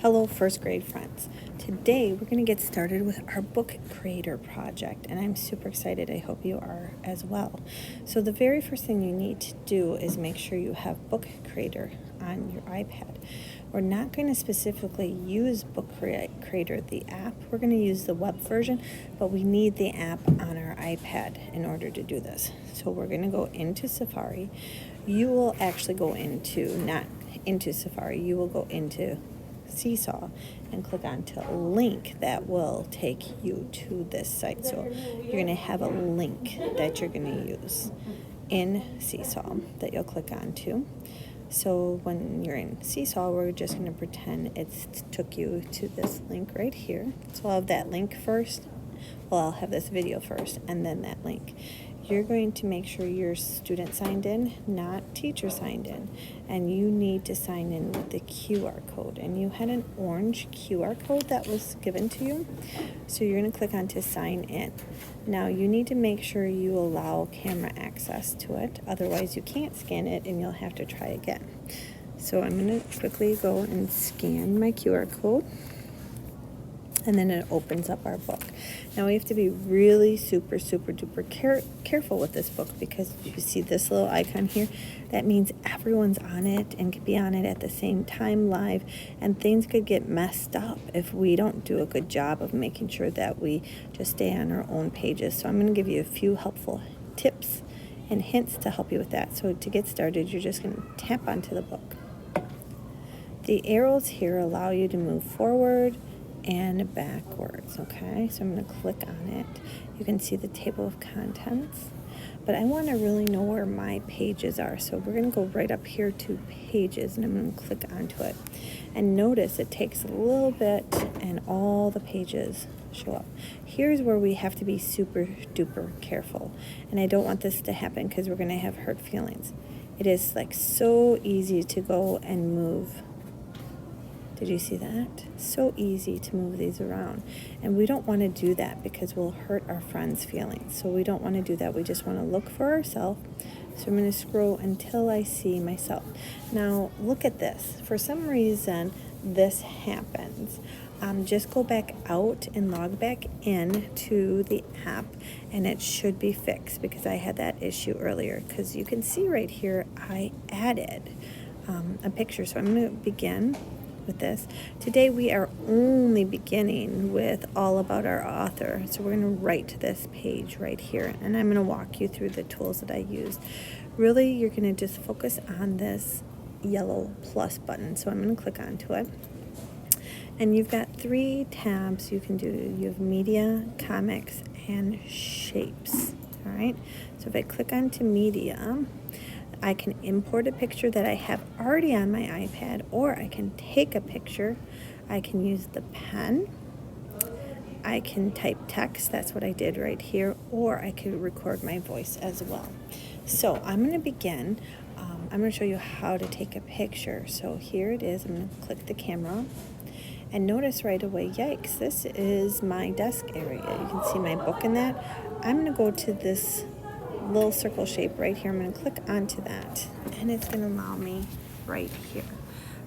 Hello, first grade friends. Today we're going to get started with our book creator project, and I'm super excited. I hope you are as well. So the very first thing you need to do is make sure you have book creator on your iPad. We're not going to specifically use book creator, the app. We're going to use the web version, but we need the app on our iPad in order to do this. So we're going to go into Safari. You will actually go into, not into Safari, you will go into Seesaw and click onto a link that will take you to this site. So you're going to have a link that you're going to use in Seesaw that you'll click onto. So when you're in Seesaw, we're just going to pretend it took you to this link right here. So I'll have that link first. Well, I'll have this video first and then that link. You're going to make sure you're student signed in, not teacher signed in. And you need to sign in with the QR code. And you had an orange QR code that was given to you. So you're going to click on to sign in. Now you need to make sure you allow camera access to it. Otherwise you can't scan it and you'll have to try again. So I'm going to quickly go and scan my QR code. And then it opens up our book. Now we have to be really super duper careful with this book, because you see this little icon here, that means everyone's on it and could be on it at the same time live, and things could get messed up if we don't do a good job of making sure that we just stay on our own pages. So I'm going to give you a few helpful tips and hints to help you with that. So to get started, you're just going to tap onto the book. The arrows here allow you to move forward and backwards, okay? So I'm going to click on it. You can see the table of contents, but I want to really know where my pages are. So we're going to go right up here to pages, and I'm going to click onto it. And notice it takes a little bit and all the pages show up. Here's where we have to be super duper careful. And I don't want this to happen because we're going to have hurt feelings. It is like so easy to go and move. Did you see that? So easy to move these around. And we don't want to do that because we'll hurt our friends' feelings. So we don't want to do that. We just want to look for ourselves. So I'm going to scroll until I see myself. Now, look at this. For some reason, this happens. Just go back out and log back in to the app, and it should be fixed, because I had that issue earlier. Because you can see right here, I added a picture. So I'm going to begin with this. Today we are only beginning with all about our author. So we're going to write this page right here, and I'm going to walk you through the tools that I used. Really, you're going to just focus on this yellow plus button. So I'm going to click onto it. And you've got 3 tabs you can do. You have media, comics, and shapes. All right. So if I click onto media, I can import a picture that I have already on my iPad, or I can take a picture. I can use the pen. I can type text. That's what I did right here. Or I could record my voice as well. So I'm going to begin. I'm going to show you how to take a picture. So here it is. I'm going to click the camera. And notice right away, yikes, this is my desk area. You can see my book in that. I'm going to go to this little circle shape right here. I'm going to click onto that, and it's going to allow me right here.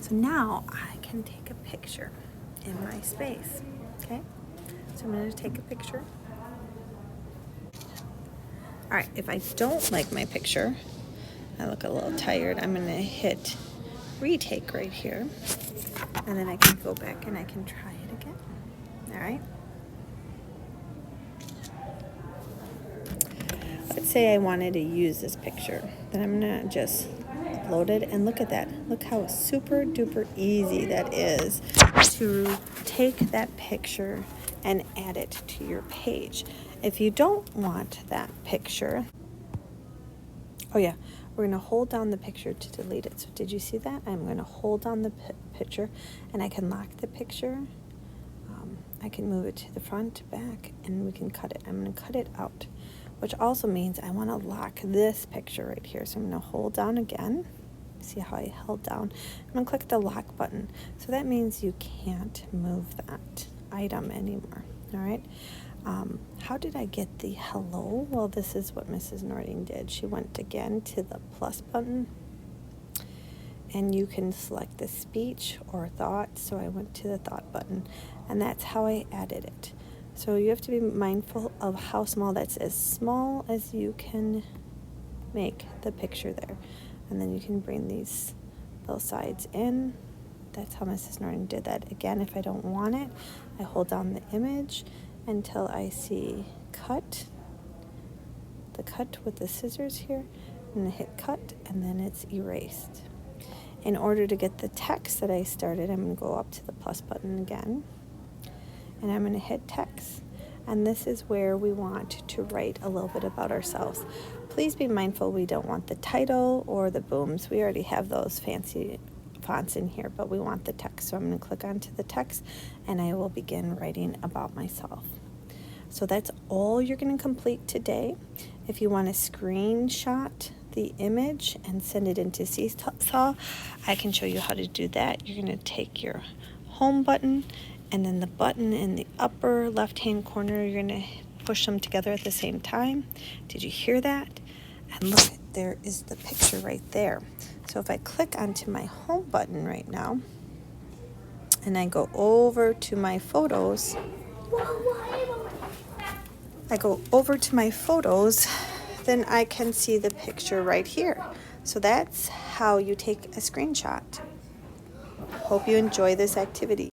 So now I can take a picture in my space. Okay, so I'm going to take a picture. All right, if I don't like my picture, I look a little tired, I'm going to hit retake right here, and then I can go back and I can try it again. All right. Let's say I wanted to use this picture. Then I'm going to just upload it, and look at that. Look how super duper easy that is to take that picture and add it to your page. If you don't want that picture, oh yeah, we're going to hold down the picture to delete it. So did you see that? I'm going to hold down the picture, and I can lock the picture. I can move it to the front, back, and we can cut it. I'm going to cut it out, which also means I want to lock this picture right here. So I'm going to hold down again. See how I held down? I'm going to click the lock button. So that means you can't move that item anymore. All right. How did I get the hello? Well, this is what Mrs. Nording did. She went again to the plus button, and you can select the speech or thought. So I went to the thought button, and that's how I added it. So you have to be mindful of how small that's, as small as you can make the picture there. And then you can bring these little sides in. That's how Mrs. Norton did that. Again, if I don't want it, I hold down the image until I see cut, the cut with the scissors here, and I hit cut, and then it's erased. In order to get the text that I started, I'm going to go up to the plus button again, and I'm going to hit text. And this is where we want to write a little bit about ourselves. Please be mindful we don't want the title or the booms. We already have those fancy fonts in here, but we want the text. So I'm going to click onto the text, and I will begin writing about myself. So that's all you're going to complete today. If you want to screenshot the image and send it into Seesaw, I can show you how to do that. You're going to take your home button and then the button in the upper left-hand corner, you're going to push them together at the same time. Did you hear that? And look, there is the picture right there. So if I click onto my home button right now, and I go over to my photos, then I can see the picture right here. So that's how you take a screenshot. Hope you enjoy this activity.